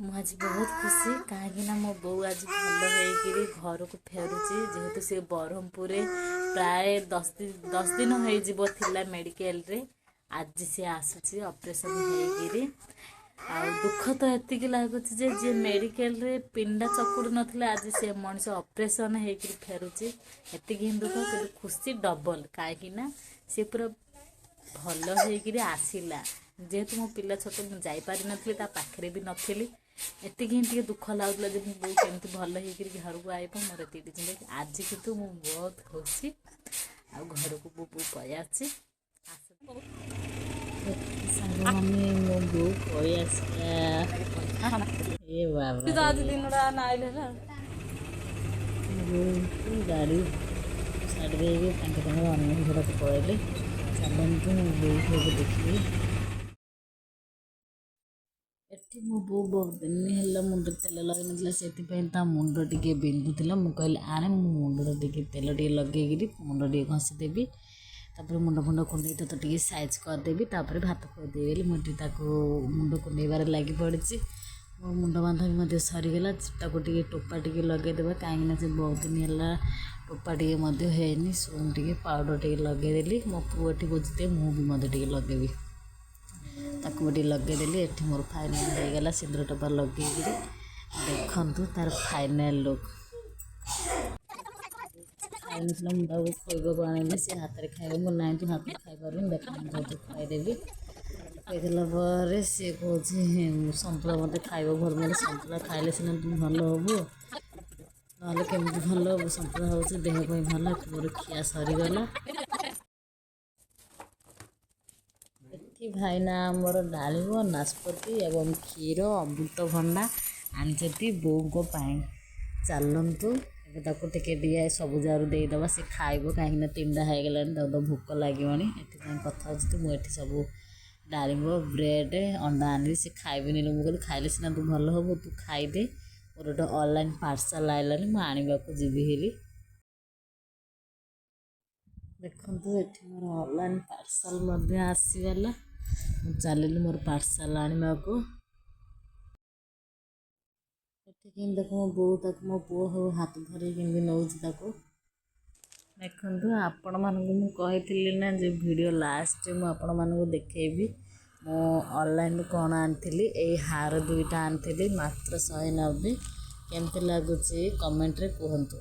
आज बहुत खुशी कहीं मो बो आज भल घर को फेरुची जेहेतु सी ब्रह्मपुर प्राय 10 दिन हो मेडिकल रे आज सी आसूची ऑपरेशन होगी दुख तो एतिक लगुच जे मेडिकल रे पिंडा चकुड़ नथिले आज से मनुष्य ऑपरेशन होगी फेरुची एतिक ही दुख कि खुशी डबल कहीं सी पूरा भल होकर आसला जेहेतु मो पिला छोट मुझे जापारी नी पाखे भी नी एति ही दुख लगुला जब बो केमती भल होकर घर को आईब मोर एति चिंता आज कितु मु बहुत खुशी आ घर को बो बो पै आसी साने मो बो पै आसला ए बाबा दिनटा नाइले गाड़ी छाड़ दे अन्य घर को पड़े चलते बो को देखिए एटी मो बो बहुत दिन है मुंड तेल लगे ना मुंड टे बिंधुला मुझे कहली आने मुंड टे तेल टे लगे मुंड टे घसीदेवी तापर मुंड फुंड कुंडे तो साइज करदेवी तापर भात खुदेवी मुझे मुंड कुंडेबार लगी पड़ी मो मुंड बांधा भी सरीगला ताको टे टोपा टे लगेदेवा कहीं से बहुत दिन है टोपा टे है सोन टे पाउडर टे लगेदेली मो पुआ बुझे मुझे लगेबी ताको टे लगेदेली एठी मोर फाइनाल हो गला सिंदूर टपा लगे देखु तार फाइनाल लुक खाई मुझे खुआ आने सी हाथ में खाए ना तू हाथ में खाई पार देख खुआदेवी खुआदेला सी कहे सतुला मत खाइब भल मतलब सतुला खाइले सीना तू भल हबू ना केमती भल हबू सतुला हूँ देहपाई भल मोर खिया सरीगला भाईना आमर डालिम नाशपति एवं क्षीर अमृतभंडा आनी बो को चलतु टे दिए सबुजार देदेवा सी खाइब कहीं 3टा हो गला भोक लगे ये कथा मुझे सब डालिम ब्रेड अंडा आनी सी खाइबी मुझे खाइले सीना तू भल हबू तू खाईदे मोर गोटे ऑनलाइन पार्सल आइलानी मुझे आने को जीवी देखु ये मोर ऑनलाइन पार्सल आसीगला चलिली मोर पार्सल आने को देख मो बो तक मो पुओ हो हाथ धरे कि नौ देखु आपण मानक मुझे ना जो वीडियो लास्ट में आपण मानक देखेबी मो ऑनलाइन कौन आनी ए हार 2टा आनी मात्र 190 केमती लगुच कमेंट रे कहतु।